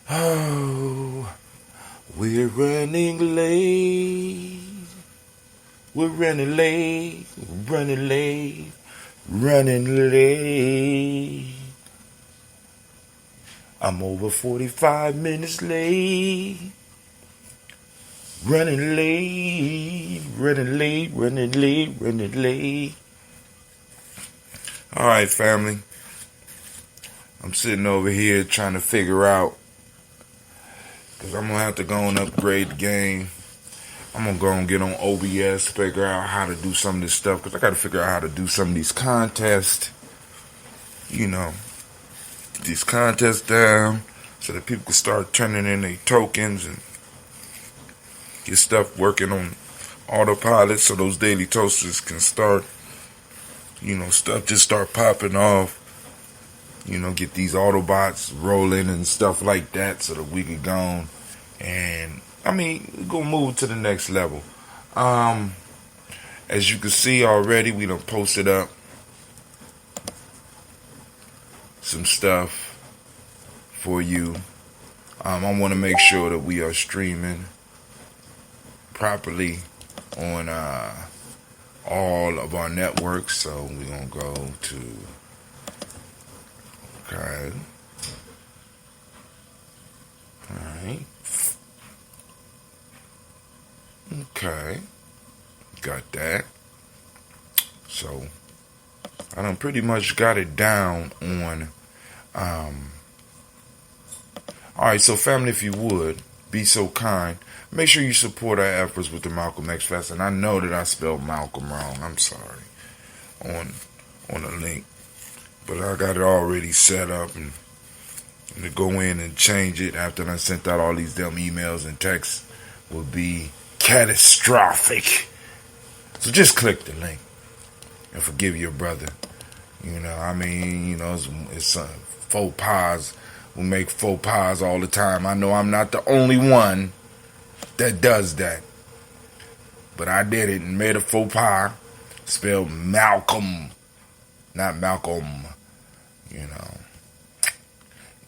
Oh, we're running late. We're running late. Running late. Running late. I'm over 45 minutes late. Running late. Running late. Running late. Running late. All right, family. I'm sitting over here trying to figure out, because I'm going to have to go and upgrade the game. I'm going to go and get on OBS, figure out how to do some of this stuff, because I got to figure out how to do some of these contests, these contests down so that people can start turning in their tokens and get stuff working on autopilot so those daily toasters can start, stuff just start popping off. Get these Autobots rolling and stuff like that so that we can go on and, we're going to move to the next level. As you can see already, we done posted up some stuff for you. I want to make sure that we are streaming properly on all of our networks. So we're going to go to... Okay. Alright. Okay. Got that. So, I done pretty much got it down on... Alright, so family, if you would, be so kind, make sure you support our efforts with the Malcolm X Fest. And I know that I spelled Malcolm wrong. I'm sorry. On the link. But I got it already set up, and to go in and change it after I sent out all these damn emails and texts would be catastrophic. So just click the link and forgive your brother. It's faux pas. We make faux pas all the time. I know I'm not the only one that does that. But I did it and made a faux pas. Spelled Malcolm, not Malcolm.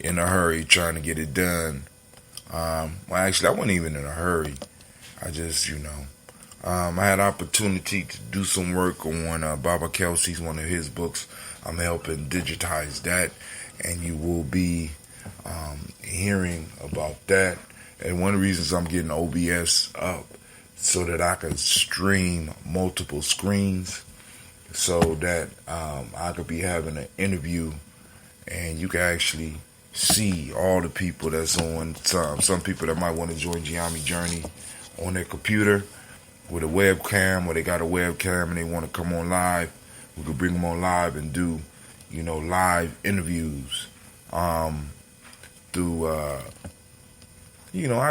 In a hurry trying to get it done. Actually, I wasn't even in a hurry. I just, I had opportunity to do some work on Baba Kelsey's, one of his books. I'm helping digitize that, and you will be hearing about that. And one of the reasons I'm getting OBS up so that I can stream multiple screens, so that I could be having an interview and you can actually see all the people that's on. Some people that might want to join Gye-Nyame Journey on their computer with a webcam, or they got a webcam and they want to come on live. We could bring them on live and do, live interviews. I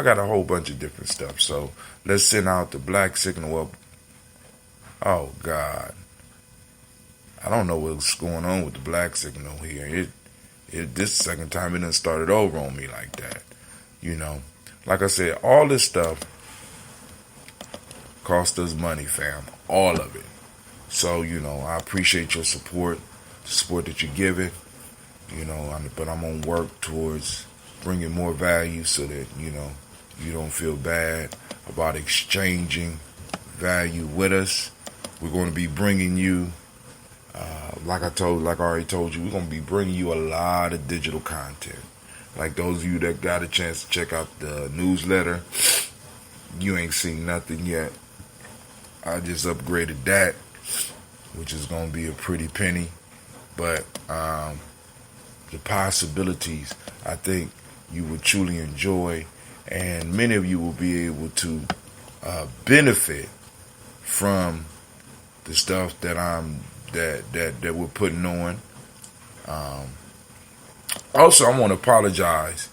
got a whole bunch of different stuff. So let's send out the black signal up. Oh God, I don't know what's going on with the black signal here. This second time it done started over on me like that. Like I said, all this stuff cost us money, fam. All of it. So, I appreciate your support, the support that you're giving. But I'm going to work towards bringing more value so that, you don't feel bad about exchanging value with us. We're going to be bringing you, like I already told you, we're going to be bringing you a lot of digital content. Like those of you that got a chance to check out the newsletter, you ain't seen nothing yet. I just upgraded that, which is going to be a pretty penny. But the possibilities, I think you will truly enjoy, and many of you will be able to benefit from the stuff that that we're putting on. Also, I want to apologize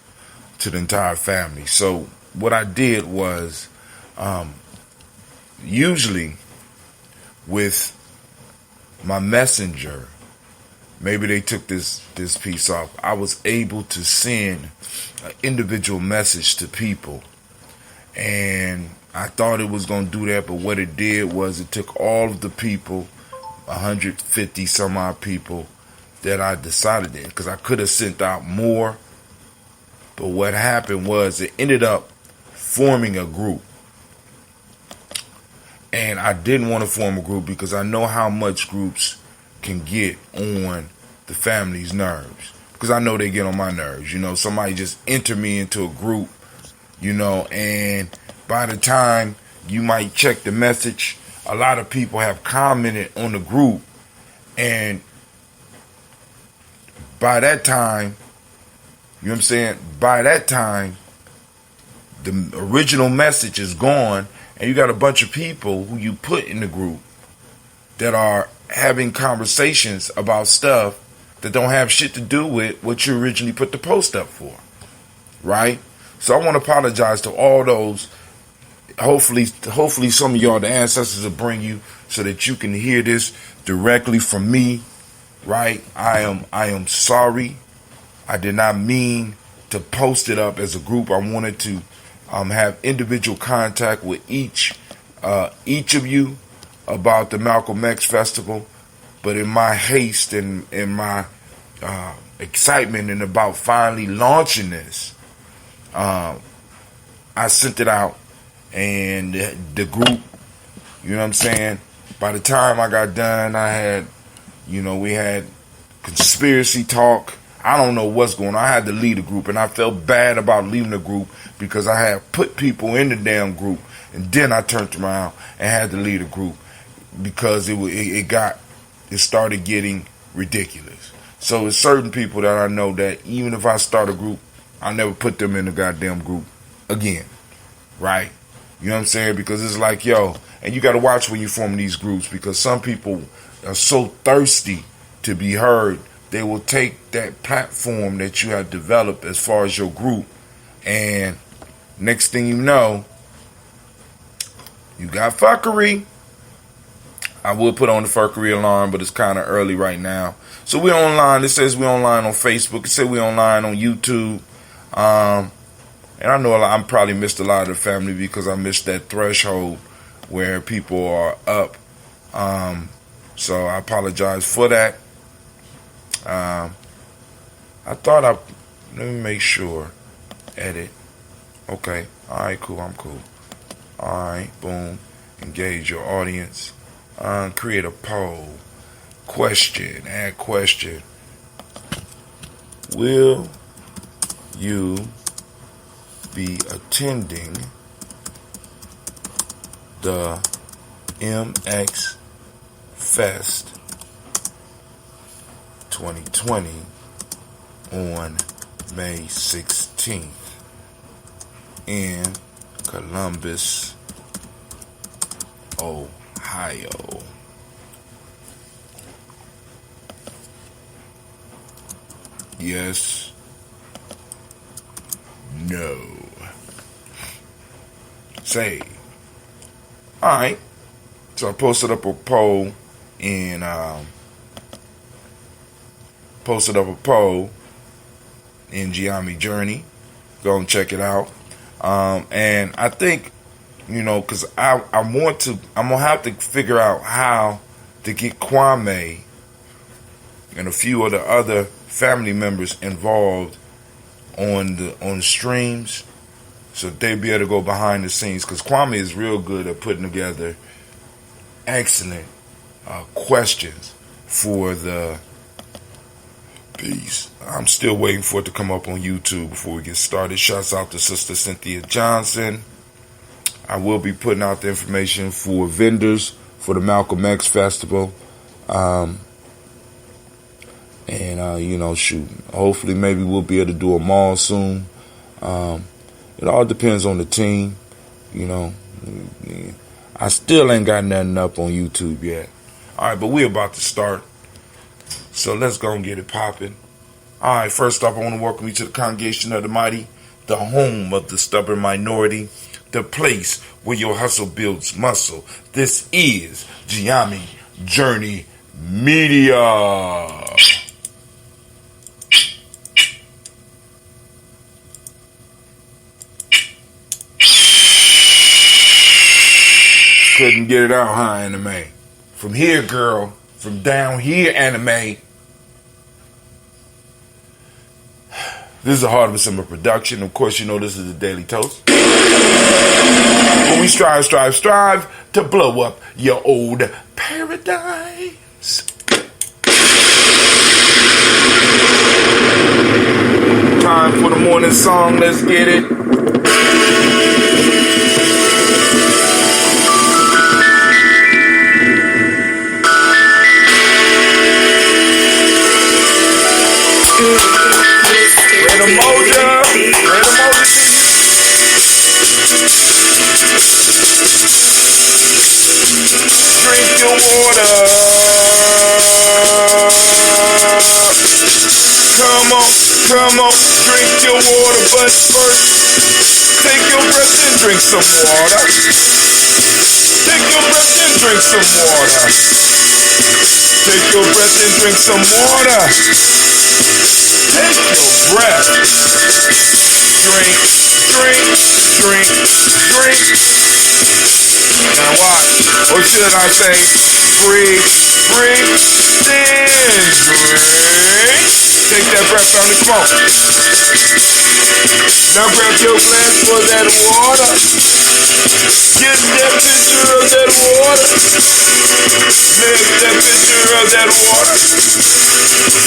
to the entire family. So what I did was, usually with my messenger, maybe they took this piece off. I was able to send an individual message to people, and I thought it was going to do that, but what it did was it took all of the people, 150 some odd people that I decided in, because I could have sent out more, But what happened was it ended up forming a group. And I didn't want to form a group because I know how much groups can get on the family's nerves. Because I know they get on my nerves. You know, somebody just enter me into a group, you know, and by the time you might check the message, a lot of people have commented on the group. And by that time, you know what I'm saying? By that time, the original message is gone, and you got a bunch of people who you put in the group that are having conversations about stuff that don't have shit to do with what you originally put the post up for, right? So I want to apologize to all those. Hopefully some of y'all, the ancestors, will bring you so that you can hear this directly from me, right? I am sorry. I did not mean to post it up as a group. I wanted to have individual contact with each of you about the Malcolm X Festival. But in my haste and in my excitement and about finally launching this, I sent it out, and the group, you know what I'm saying? By the time I got done, I had, you know, we had conspiracy talk. I don't know what's going on. I had to lead a group, and I felt bad about leaving the group because I had put people in the damn group, and then I turned around and had to lead a group because it started getting ridiculous. So there's certain people that I know that even if I start a group, I'll never put them in the goddamn group again, right? You know what I'm saying? Because it's like, yo, and you got to watch when you form these groups, because some people are so thirsty to be heard, they will take that platform that you have developed as far as your group, and next thing you know, you got fuckery. I will put on the fuckery alarm, but it's kind of early right now. So we're online. It says we're online on Facebook. It says we're online on YouTube. And I know I probably missed a lot of the family because I missed that threshold where people are up. So I apologize for that. Let me make sure. Edit. Okay. All right, cool. I'm cool. All right, boom. Engage your audience. Create a poll. Question. Add question. Will you be attending the MX Fest 2020 on May 16th in Columbus, Ohio? Yes. No. Say. Alright. So I posted up a poll in Gye-Nyame Journey. Go and check it out. And I think, you know, because I'm gonna have to figure out how to get Kwame and a few of the other family members involved on the streams, so they be able to go behind the scenes, because Kwame is real good at putting together excellent questions for the piece. I'm still waiting for it to come up on YouTube before we get started. Shouts out to Sister Cynthia Johnson. I will be putting out the information for vendors for the Malcolm X Festival. You know, shoot, hopefully maybe we'll be able to do a mall soon. It all depends on the team, you know. I still ain't got nothing up on YouTube yet. All right, but we're about to start. So let's go and get it popping. All right, first off, I want to welcome you to the Congregation of the Mighty, the home of the stubborn minority, the place where your hustle builds muscle. This is Gye-Nyame Journey Media. Couldn't get it out, huh, Anime? From here, girl. From down here, Anime. This is a Heart of a Simmer production. Of course, you know this is a Daily Toast. But we strive to blow up your old paradise. Time for the morning song. Let's get it. Umoja to you. Drink your water. Come on, drink your water, but first, take your breath and drink some water. Take your breath and drink some water. Take your breath and drink some water. Take your breath. Drink. Now watch. Or should I say, breathe, then drink. Take that breath on the smoke. Now grab your glass for that water. Get that picture of that water. Lift that picture of that water.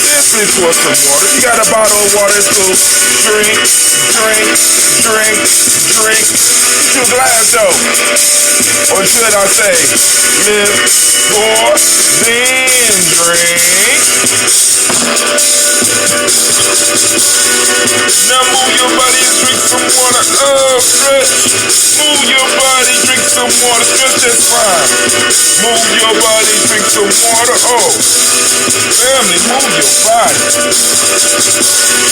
Simply pour some water. You got a bottle of water, so drink. Get your glass though. Or should I say, lift, pour, then drink. Now move your body and drink some water. Stretch. Move your body, drink some water. Stretch, that's fine. Move your body, drink some water. Family, move your body.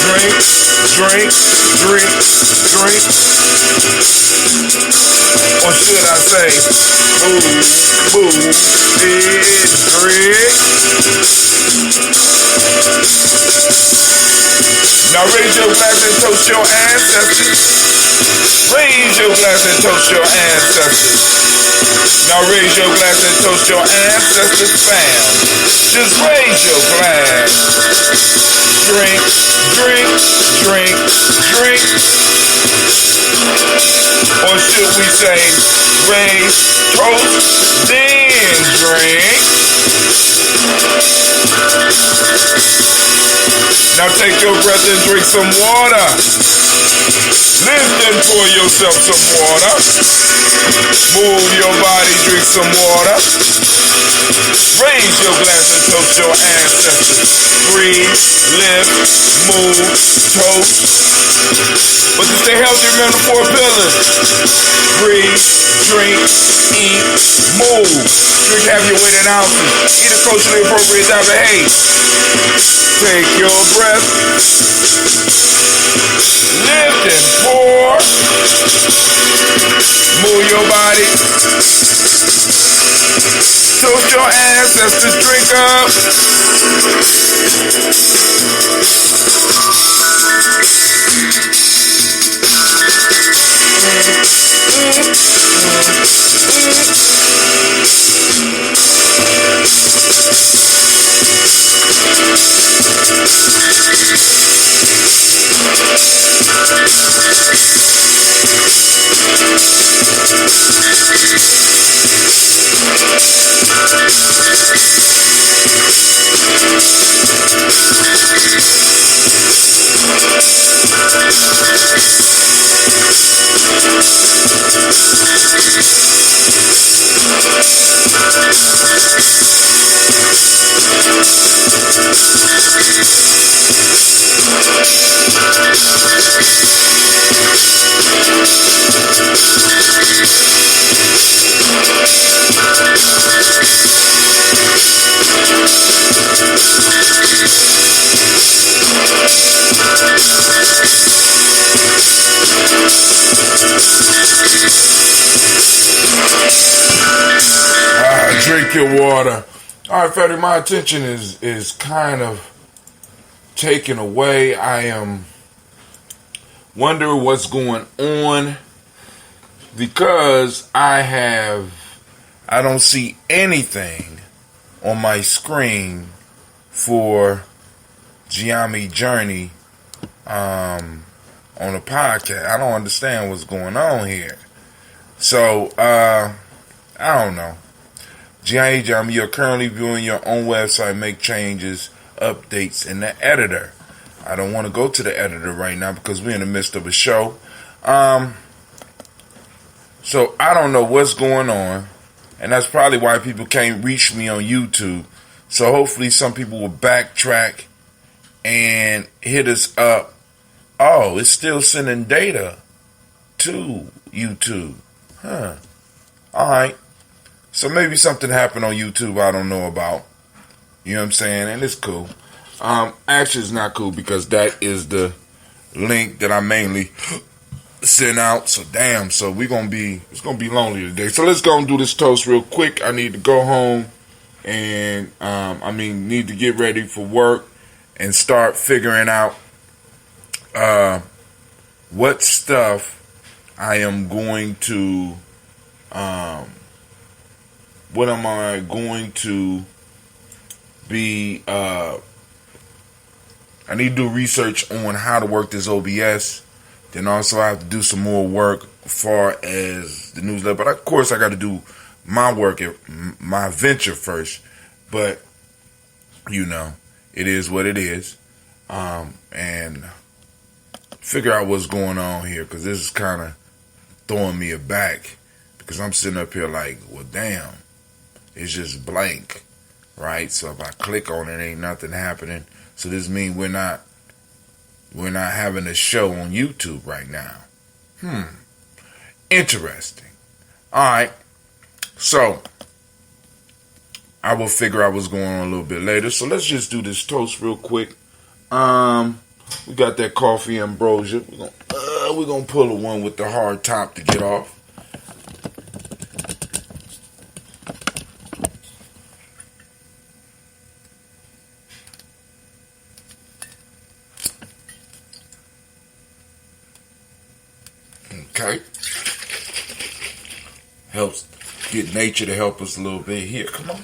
Drink. Or should I say, move it, drink. Now raise your glass and toast your ancestors. Raise your glass and toast your ancestors. Now raise your glass and toast your ancestors, fam. Just raise your glass. Drink. Or should we say, raise, toast, then drink. Now take your breath and drink some water. Lift and pour yourself some water. Move your body, drink some water. Raise your glass and toast your ancestors. Breathe, lift, move, toast. But to stay healthy, remember the 4 pillars. Breathe, drink, eat, move. Drink half your weight in ounces. Eat a culturally appropriate diet. Hey, take your breath. Lift and pour. Move your body. Toast your ancestors. Drink up. Drink your water. All right, Freddy, my attention is kind of taken away. I am wondering what's going on because I don't see anything on my screen for Gye-Nyame Journey on a podcast. I don't understand what's going on here. So, I don't know. Gye-Nyame, you're currently viewing your own website, make changes, updates in the editor. I don't want to go to the editor right now because we're in the midst of a show. So I don't know what's going on, and that's probably why people can't reach me on YouTube. So hopefully some people will backtrack and hit us up. Oh, it's still sending data to YouTube. Huh. Alright. So maybe something happened on YouTube I don't know about. You know what I'm saying? And it's cool. Actually, it's not cool because that is the link that I mainly send out. So damn. So it's gonna be lonely today. So let's go and do this toast real quick. I need to go home and need to get ready for work and start figuring out what stuff I am going to what am I going to be I need to do research on how to work this OBS. Then also I have to do some more work as far as the newsletter. But of course I got to do my work at my venture first. But you know, it is what it is. And figure out what's going on here, because this is kind of throwing me aback, because I'm sitting up here like, well, damn, it's just blank, right? So if I click on it, ain't nothing happening. So this means we're not having a show on YouTube right now. Interesting. All right. So I will figure out what's going on a little bit later. So let's just do this toast real quick. We got that coffee ambrosia. We're gonna pull a one with the hard top to get off. Okay. Helps get nature to help us a little bit here. Come on.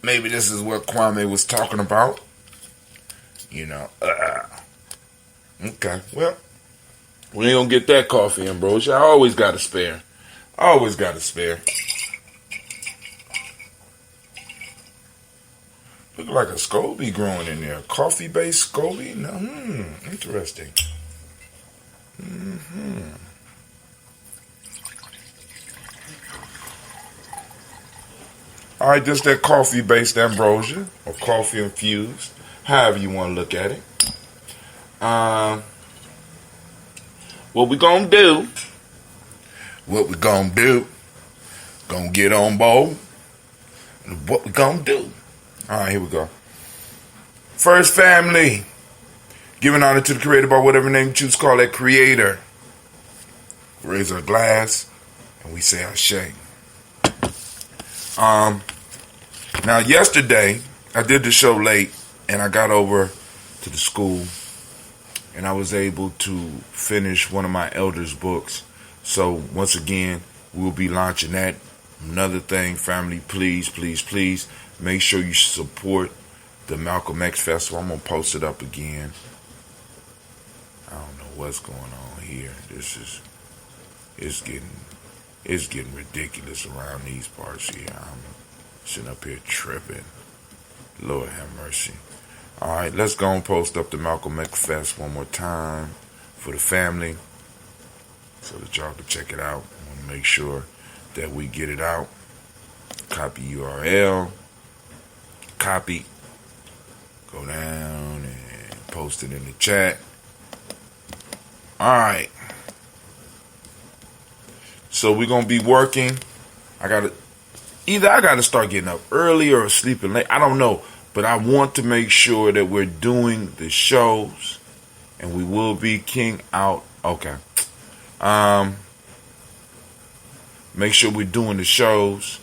Maybe this is what Kwame was talking about. You know. Okay. Well, we ain't gonna get that coffee ambrosia. I always got a spare. Always got a spare. Look like a SCOBY growing in there. Coffee-based SCOBY? No, interesting. All right, just that coffee-based ambrosia or coffee-infused, however you want to look at it. What we gonna do? Gonna get on board. What we gonna do? All right, here we go. First family, giving honor to the creator by whatever name you choose to call that creator. Raise our glass and we say Ashe. Now yesterday I did the show late and I got over to the school and I was able to finish one of my elders' books. So once again, we'll be launching that. Another thing, family, please make sure you support the Malcolm X Festival. I'm gonna post it up again. I don't know what's going on here. It's getting ridiculous around these parts here. I'm sitting up here tripping. Lord have mercy. All right, let's go and post up the Malcolm X Fest one more time for the family so that y'all can check it out. I want to make sure that we get it out. Copy URL. Copy. Go down and post it in the chat. All right. So we're going to be working. I got to start getting up early or sleeping late. I don't know. But I want to make sure that we're doing the shows. And we will be king out. Okay. Make sure we're doing the shows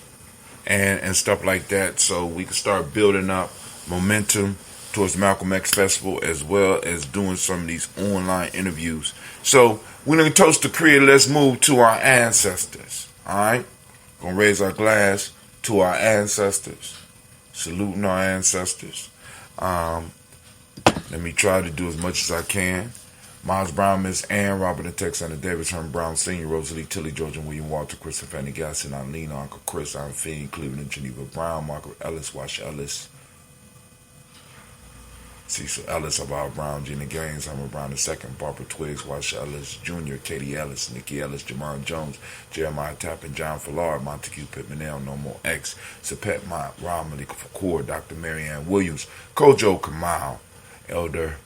and stuff like that. So we can start building up momentum towards Malcolm X Festival, as well as doing some of these online interviews. So we're going to toast the creator. Let's move to our ancestors. All right. Going to raise our glass to our ancestors, saluting our ancestors. Let me try to do as much as I can. Miles Brown, Miss Ann, Robert and Texana Davis, Herman Brown Sr., Rosalie Tilly, George and William Walter, Chris and Fanny Gasson, Eileen, Uncle Chris, Aunt Fiend, Cleveland and Geneva Brown, Margaret Ellis, Wash Ellis, Cecil Ellis, Abba Brown, Gina Gaines, Herman Brown II, Barbara Twiggs, Wash Ellis Jr., Katie Ellis, Nikki Ellis, Jamon Jones, Jeremiah Tappan, John Fallard, Montague Pittman L, No More X, Sapet Mott, Rob Malik Fakour, Dr. Mary Ann Williams, Kojo Kamal, Elder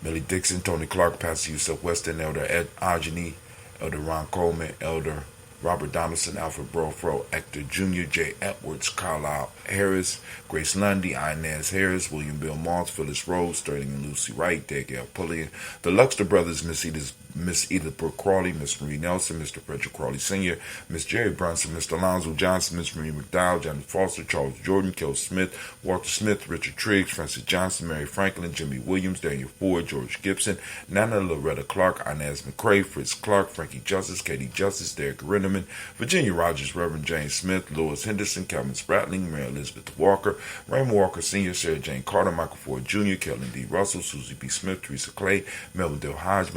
Millie Dixon, Tony Clark, Pastor Yusuf Weston, Elder Ed Ajani, Elder Ron Coleman, Elder Robert Donaldson, Alfred Brofro, Hector Jr., J. Edwards, Carlisle Harris, Grace Lundy, Inez Harris, William Bill Moss, Phyllis Rose, Sterling and Lucy Wright, Danielle Pulliam, the Luxter Brothers, Miss Edith Brooke Crawley, Miss Marie Nelson, Mr. Frederick Crawley Sr., Miss Jerry Brunson, Mr. Alonzo Johnson, Miss Marie McDowell, Johnny Foster, Charles Jordan, Kel Smith, Walter Smith, Richard Triggs, Francis Johnson, Mary Franklin, Jimmy Williams, Daniel Ford, George Gibson, Nana Loretta Clark, Inez McCrae, Fritz Clark, Frankie Justice, Katie Justice, Derek Rinderman, Virginia Rogers, Reverend James Smith, Louis Henderson, Calvin Spratling, Mary Elizabeth Walker, Raymond Walker Sr., Sarah Jane Carter, Michael Ford Jr., Kellen D. Russell, Susie B. Smith, Teresa Clay, Melvin Del Hodge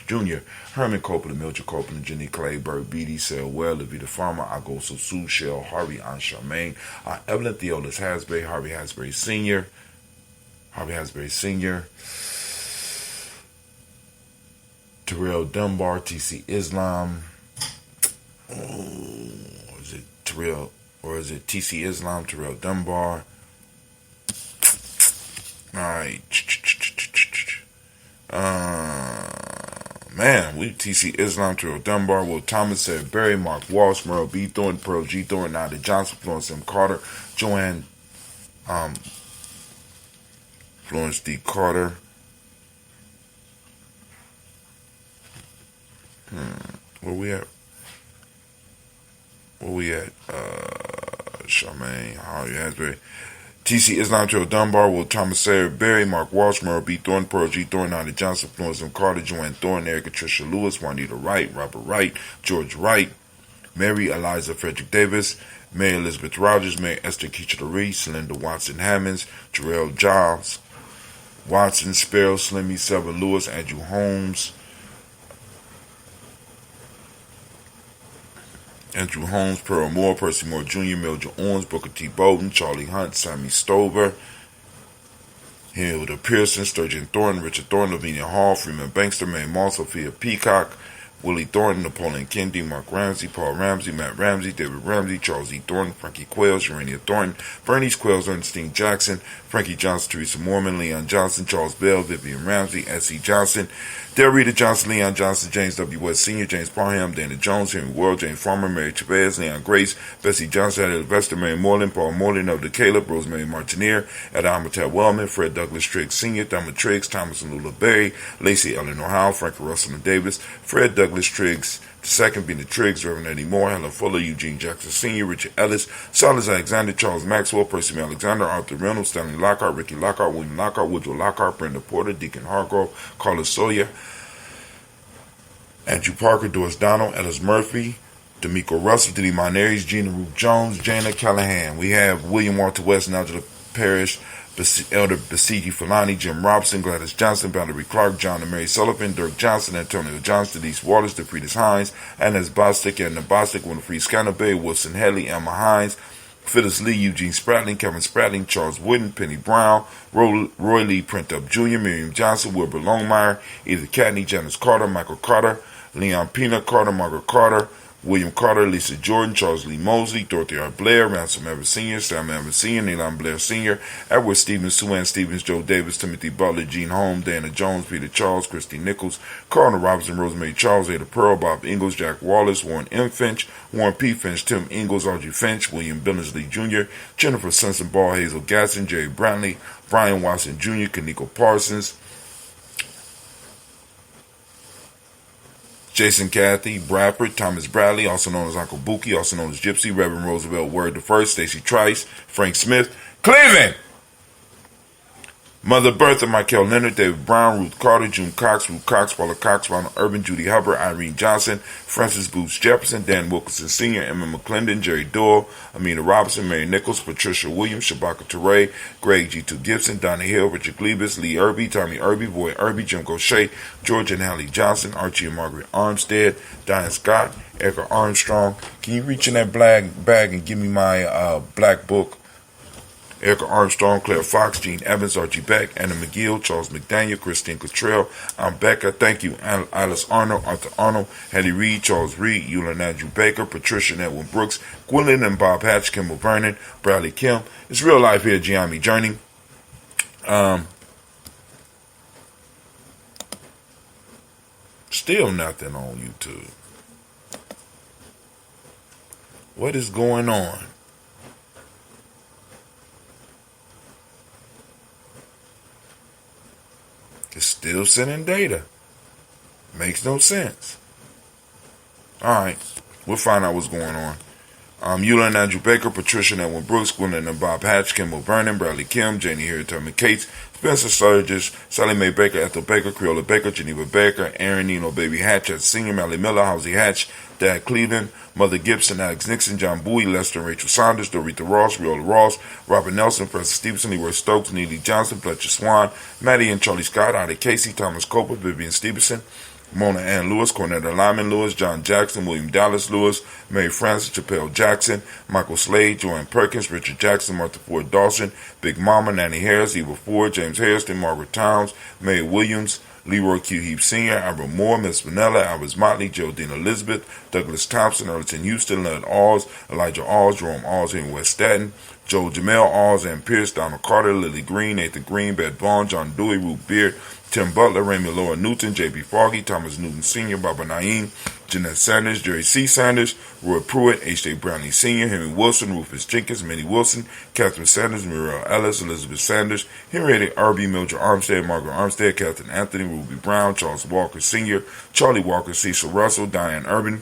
Jr., Herman Copeland, Mildred Copeland, Jenny Clay, Bert Beatty, Sel Well, Levita Farmer, Agoso Sue, Shell Harvey, Aunt Charmaine, Evelyn Theolis Hasbury, Harvey Hasbury Sr., Terrell Dunbar, TC Islam, is it Terrell, or is it TC Islam, Terrell Dunbar? Alright. Man, we TC Islam, Terrell Dunbar, Will Thomas, said Barry, Mark Walsh, Merle B. Thornton, Pearl G. Thornton, Nada Johnson, Florence M. Carter, Joanne Florence D. Carter. Where we at? Charmaine, Harvey Hasbury, TC Islam, Terrell Dunbar, Will Thomas, Sarah Berry, Mark Walsh, Merle B. Thornton, Pearl G. Thornton, Nada Johnson, Florence M. Carter, Joanne Thornton, Erica Tricia Lewis, Juanita Wright, Robert Wright, George Wright, Mary Eliza Frederick Davis, Mary Elizabeth Rogers, Mary Esther Keachler Reese, Linda Watson Hammonds, Jarrell Giles, Watson, Sparrow, Slimmy, Sever Lewis, Andrew Holmes, Pearl Moore, Percy Moore Jr., Mildred Owens, Booker T. Bowden, Charlie Hunt, Sammy Stover, Hilda Pearson, Sturgeon Thornton, Richard Thornton, Lavinia Hall, Freeman Bankster, Mae Moss, Sophia Peacock, Willie Thornton, Napoleon Kennedy, Mark Ramsey, Paul Ramsey, Matt Ramsey, David Ramsey, Charles E. Thornton, Frankie Quails, Urania Thornton, Bernice Quails, Ernestine Jackson, Frankie Johnson, Teresa Mormon, Leon Johnson, Charles Bell, Vivian Ramsey, S.E. Johnson, Del Rita Johnson, Leon Johnson, James W. West Sr., James Parham, Dana Jones, Henry World, James Farmer, Mary Chavez, Leon Grace, Bessie Johnson, Ed Vester, Mary Moreland, Paul Moreland of the Caleb, Rosemary Martineer, Ed Amatel Wellman, Fred Douglas Triggs Sr., Thelma Triggs, Thomas and Lula Berry, Lacey Eleanor Howe, Frankie Russell and Davis, Fred Douglas Triggs, the second being the Triggs, Reverend Eddie Moore, Helen Fuller, Eugene Jackson Sr., Richard Ellis, Silas Alexander, Charles Maxwell, Percy Alexander, Arthur Reynolds, Stanley Lockhart, Ricky Lockhart, William Lockhart, Woodrow Lockhart, Brenda Porter, Deacon Hargrove, Carlos Sawyer, Andrew Parker, Doris Donald, Ellis Murphy, D'Amico Russell, Diddy Monares, Gina Ruth Jones, Jana Callahan. We have William Walter West, Angela Parrish, Elder Basigi Fulani, Jim Robson, Gladys Johnson, Valerie Clark, John and Mary Sullivan, Dirk Johnson, Antonio Johnston, Denise Waters, DeFridas Hines, Anna Bostic, Anna Bostic, Winfrey Scanabay, Wilson Hedley, Emma Hines, Phyllis Lee, Eugene Spratling, Kevin Spratling, Charles Wooden, Penny Brown, Roy Lee Printup Jr., Miriam Johnson, Wilbur Longmire, Edith Catney, Janice Carter, Michael Carter, Leon Pina Carter, Margaret Carter, William Carter, Lisa Jordan, Charles Lee Mosley, Dorothy R. Blair, Ransom Evans Sr., Sam Evans Sr., Neelan Blair Sr., Edward Stevens, Sue Ann Stevens, Joe Davis, Timothy Butler, Gene Holmes, Dana Jones, Peter Charles, Christy Nichols, Cardinal Robinson, Rosemary Charles, Ada Pearl, Bob Ingalls, Jack Wallace, Warren M. Finch, Warren P. Finch, Tim Ingalls, Audrey Finch, William Billingsley Jr., Jennifer Sensen Ball, Hazel Gasson, Jerry Brantley, Brian Watson Jr., Kaniko Parsons, Jason Cathy, Bradford, Thomas Bradley, also known as Uncle Buki, also known as Gypsy, Reverend Roosevelt Word the First, Stacy Trice, Frank Smith, Cleveland, Mother Bertha, Michael Leonard, David Brown, Ruth Carter, June Cox, Ruth Cox, Paula Cox, Ronald Urban, Judy Hubbard, Irene Johnson, Francis Booth Jefferson, Dan Wilkinson Sr., Emma McClendon, Jerry Doyle, Amina Robinson, Mary Nichols, Patricia Williams, Shabaka Teray, Greg G2 Gibson, Donna Hill, Richard Glebus, Lee Irby, Tommy Irby, Boy Irby, Jim Gaucher, George and Hallie Johnson, Archie and Margaret Armstead, Diane Scott, Edgar Armstrong. Can you reach in that black bag and give me my black book? Erica Armstrong, Claire Fox, Gene Evans, Archie Beck, Anna McGill, Charles McDaniel, Christine Cottrell, Becca, thank you, Alice Arnold, Arthur Arnold, Hattie Reed, Charles Reed, Eula and Andrew Baker, Patricia and Edwin Brooks, Gwendolyn and Bob Hatch, Kimball Vernon, Bradley Kim. It's real life here, Gye-Nyame Journey. Still nothing on YouTube. What is going on? It's still sending data. Makes no sense. Alright, we'll find out what's going on. Eula and Andrew Baker, Patricia and Edwin Brooks, Gwendolyn and Bob Hatch, Kimball Vernon, Bradley Kim, Janie Harriet Tubman Cates, Spencer Sturgis, Sally Mae Baker, Ethel Baker, Creola Baker, Geneva Baker, Aaron Nino Baby Hatch, Senior, Mally Miller, Housie Hatch, Dad Cleveland, Mother Gibson, Alex Nixon, John Bowie, Lester and Rachel Saunders, Dorita Ross, Riola Ross, Robert Nelson, Francis Stevenson, Leroy Stokes, Neely Johnson, Fletcher Swan, Maddie and Charlie Scott, Ida Casey, Thomas Coper, Vivian Stevenson, Mona Ann Lewis, Cornetta Lyman Lewis, John Jackson, William Dallas Lewis, Mary Frances, Chappelle Jackson, Michael Slade, Joanne Perkins, Richard Jackson, Martha Ford Dawson, Big Mama, Nanny Harris, Eva Ford, James Harrison, Margaret Towns, May Williams, Leroy Q. Heap Sr., Albert Moore, Miss Vanilla, Albert Motley, Geraldine Elizabeth, Douglas Thompson, Erlington Houston, Leonard Alls, Elijah Alls, Jerome Alls, Henry West Staten, Joe Jamel Alls, Ann Pierce, Donald Carter, Lily Green, Nathan Green, Beth Vaughn, John Dewey, Ruth Beard, Tim Butler, Raymond Laura Newton, J.B. Foggy, Thomas Newton Sr., Baba Naeem, Jeanette Sanders, Jerry C. Sanders, Roy Pruitt, H.J. Brownlee Sr., Henry Wilson, Rufus Jenkins, Minnie Wilson, Catherine Sanders, Muriel Ellis, Elizabeth Sanders, Henrietta Irby, Mildred Armstead, Margaret Armstead, Catherine Anthony, Ruby Brown, Charles Walker Sr., Charlie Walker, Cecil Russell, Diane Urban,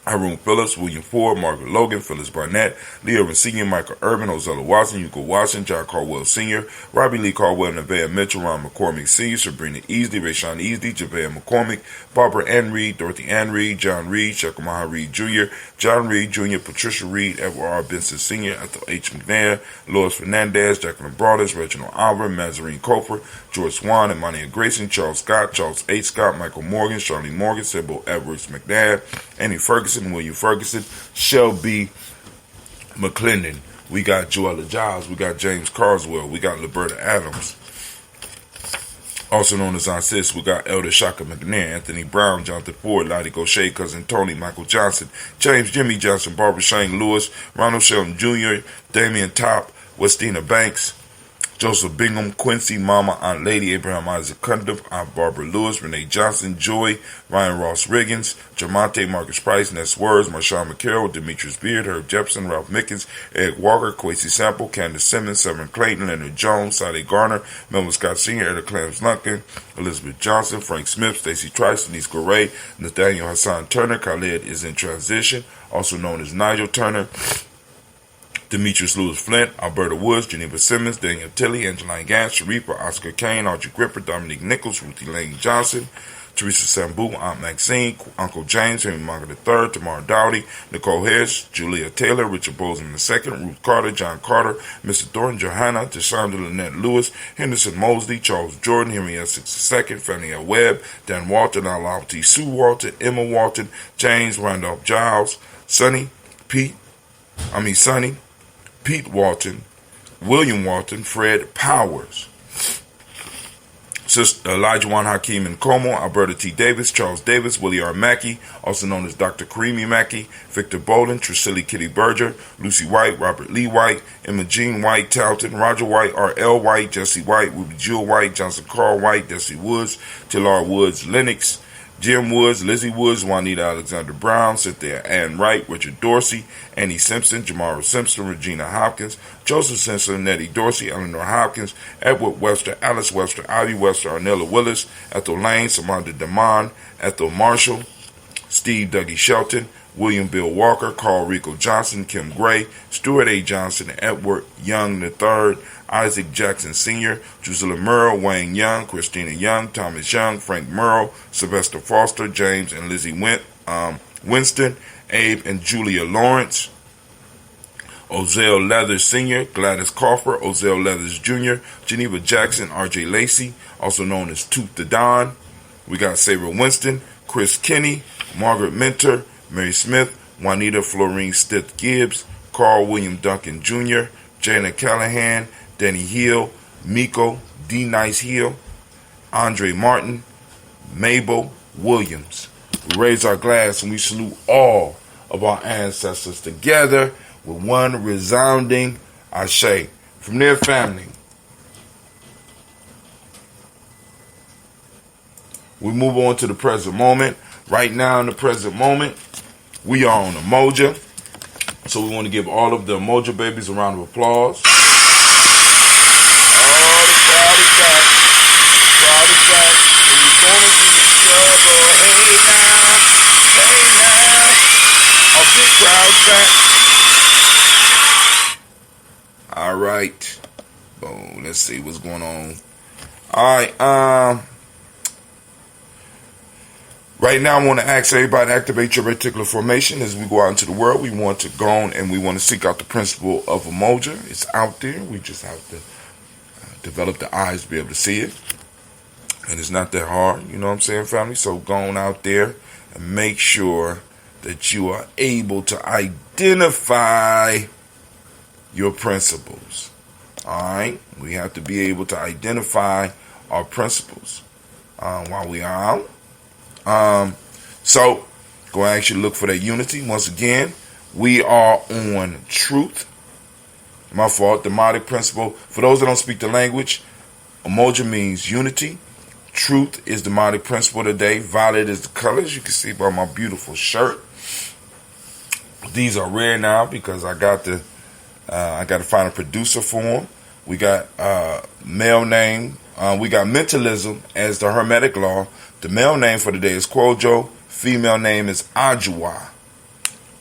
Haroon Phillips, William Ford, Margaret Logan, Phyllis Barnett, Lee Urban Sr., Michael Urban, Ozella Watson, Hugo Watson, John Caldwell Sr., Robbie Lee Caldwell, Nevaeh Mitchell, Ron McCormick Sr., Sabrina Easley, Rayshawn Easley, Javea McCormick, Barbara Ann Reed, Dorothy Ann Reed, John Reed, Shekamaha Reed Jr., John Reed Jr., Patricia Reed, Edward R. Benson Sr., Ethel H. McNair, Lois Fernandez, Jacqueline Broadus, Reginald Albert, Mazarine Cofer, George Swan, Imania Grayson, Charles Scott, Charles H. Scott, Michael Morgan, Charlie Morgan, Sybil Edwards McNabb, Annie Ferguson, William Ferguson, Shelby McClendon. We got Joella Giles. We got James Carswell. We got Liberta Adams, also known as Aunt Sis. We got Elder Shaka McNair, Anthony Brown, Jonathan Ford, Lottie Gaucher, Cousin Tony, Michael Johnson, James Jimmy Johnson, Barbara Shane Lewis, Ronald Shelton Jr., Damian Top, Westina Banks, Joseph Bingham, Quincy, Mama, Aunt Lady, Abraham Isaac Cundiff, Aunt Barbara Lewis, Renee Johnson, Joy, Ryan Ross Riggins, Jamonte, Marcus Price, Ness Words, Marshawn McCarroll, Demetrius Beard, Herb Jepson, Ralph Mickens, Eric Walker, Quincy Sample, Candace Simmons, Severn Clayton, Leonard Jones, Sade Garner, Melvin Scott Sr., Edda Clams Lunkin, Elizabeth Johnson, Frank Smith, Stacey Trice, Denise Goray, Nathaniel Hassan Turner, Khaled is in transition, also known as Nigel Turner, Demetrius Lewis Flint, Alberta Woods, Geneva Simmons, Daniel Tilley, Angeline Gantz, Sharifa, Oscar Kane, Archie Gripper, Dominique Nichols, Ruthie Lane Johnson, Teresa Sambu, Aunt Maxine, Uncle James, Henry Margaret III, Tamara Dowdy, Nicole Harris, Julia Taylor, Richard Bozeman II, Ruth Carter, John Carter, Mr. Thornton, Johanna, Deshandra Lynette Lewis, Henderson Mosley, Charles Jordan, Henry Essex II, Fannie L. Webb, Dan Walton, Alauti Sue Walton, Emma Walton, James Randolph Giles, Sonny, Pete Walton, William Walton, Fred Powers, Sister Elijah Juan Hakeem Nkomo, Alberta T. Davis, Charles Davis, Willie R. Mackey, also known as Dr. Karimi Mackey, Victor Bolden, Trisili Kitty Berger, Lucy White, Robert Lee White, Emma Jean White, Talton, Roger White, R.L. White, Jesse White, Ruby Jewel White, Johnson Carl White, Desi Woods, Tilar Woods, Lennox, Jim Woods, Lizzie Woods, Juanita Alexander Brown, Cynthia Ann Wright, Richard Dorsey, Annie Simpson, Jamara Simpson, Regina Hopkins, Joseph Simpson, Nettie Dorsey, Eleanor Hopkins, Edward Webster, Alice Webster, Ivy Webster, Arnella Willis, Ethel Lane, Samantha Damon, Ethel Marshall, Steve Dougie Shelton, William Bill Walker, Carl Rico Johnson, Kim Gray, Stuart A. Johnson, Edward Young III, Isaac Jackson Sr., Drusilla Merle, Wayne Young, Christina Young, Thomas Young, Frank Merle, Sylvester Foster, James and Lizzie Winston, Abe and Julia Lawrence, Ozell Leathers Sr., Gladys Crawford, Ozell Leathers Jr., Geneva Jackson, R.J. Lacey, also known as Tooth the Don. We got Sarah Winston, Chris Kinney, Margaret Mentor, Mary Smith, Juanita Florine Stith Gibbs, Carl William Duncan Jr., Jana Callahan, Danny Hill, Miko, D. Nice Hill, Andre Martin, Mabel Williams. We raise our glass and we salute all of our ancestors together with one resounding ashe. From their family, we move on to the present moment. Right now in the present moment, we are on Umoja. So we want to give all of the Umoja babies a round of applause. Oh, the crowd is back. The crowd is back. And you're going to be in trouble. Hey now. Our big crowd's back. All right. Boom. Let's see what's going on. All right. Right now, I want to ask everybody to activate your reticular formation as we go out into the world. We want to go on and we want to seek out the principle of Umoja. It's out there. We just have to develop the eyes to be able to see it. And it's not that hard, you know what I'm saying, family? So go on out there and make sure that you are able to identify your principles. All right? We have to be able to identify our principles while we are out. So go and actually look for that unity. Once again, we are on truth. My fault. Demonic principle. For those that don't speak the language, Umoja means unity. Truth is the demonic principle today. Violet is the colors. You can see by my beautiful shirt. These are rare now because I got to find a producer for them. We got male name. We got mentalism as the Hermetic law. The male name for the day is Kwojo. Female name is Ajua.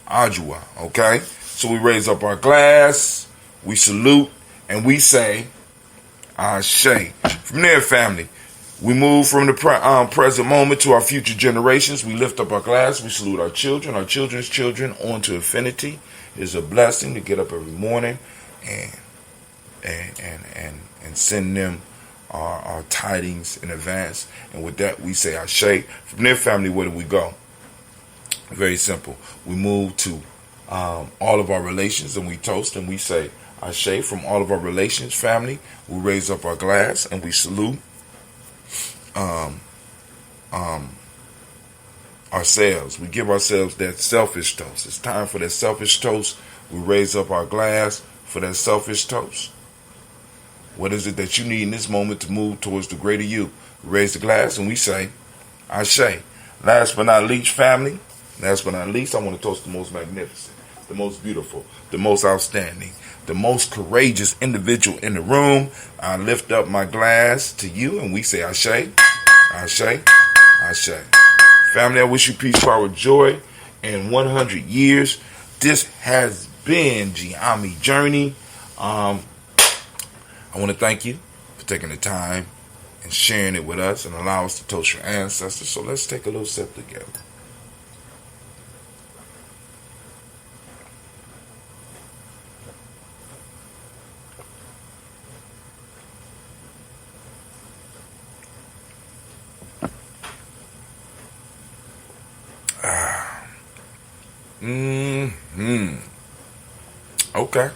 Ajua, okay? So we raise up our glass, we salute, and we say, Ashe. From there, family, we move from the present moment to our future generations. We lift up our glass, we salute our children's children, on to infinity. It is a blessing to get up every morning and send them our tidings in advance. And with that, we say Ashe. From their family, where do we go? Very simple. We move to all of our relations and we toast and we say Ashe. From all of our relations, family, we raise up our glass and we salute ourselves. We give ourselves that selfish toast. It's time for that selfish toast. We raise up our glass for that selfish toast. What is it that you need in this moment to move towards the greater you? We raise the glass and we say, Ashe. Last but not least, family, I want to toast the most magnificent, the most beautiful, the most outstanding, the most courageous individual in the room. I lift up my glass to you and we say, Ashe, Ashe, Ashe. Family, I wish you peace, power, joy, and 100 years. This has been Gye-Nyame Journey. I want to thank you for taking the time and sharing it with us and allow us to toast your ancestors. So let's take a little sip together. Okay.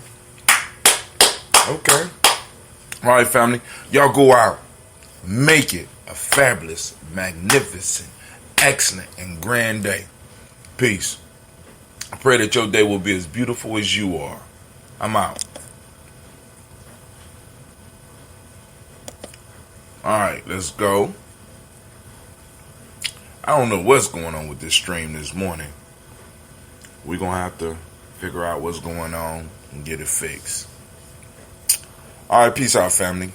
Okay. All right, family. Y'all go out. Make it a fabulous, magnificent, excellent, and grand day. Peace. I pray that your day will be as beautiful as you are. I'm out. All right, let's go. I don't know what's going on with this stream this morning. We're going to have to figure out what's going on and get it fixed. All right, peace out, family.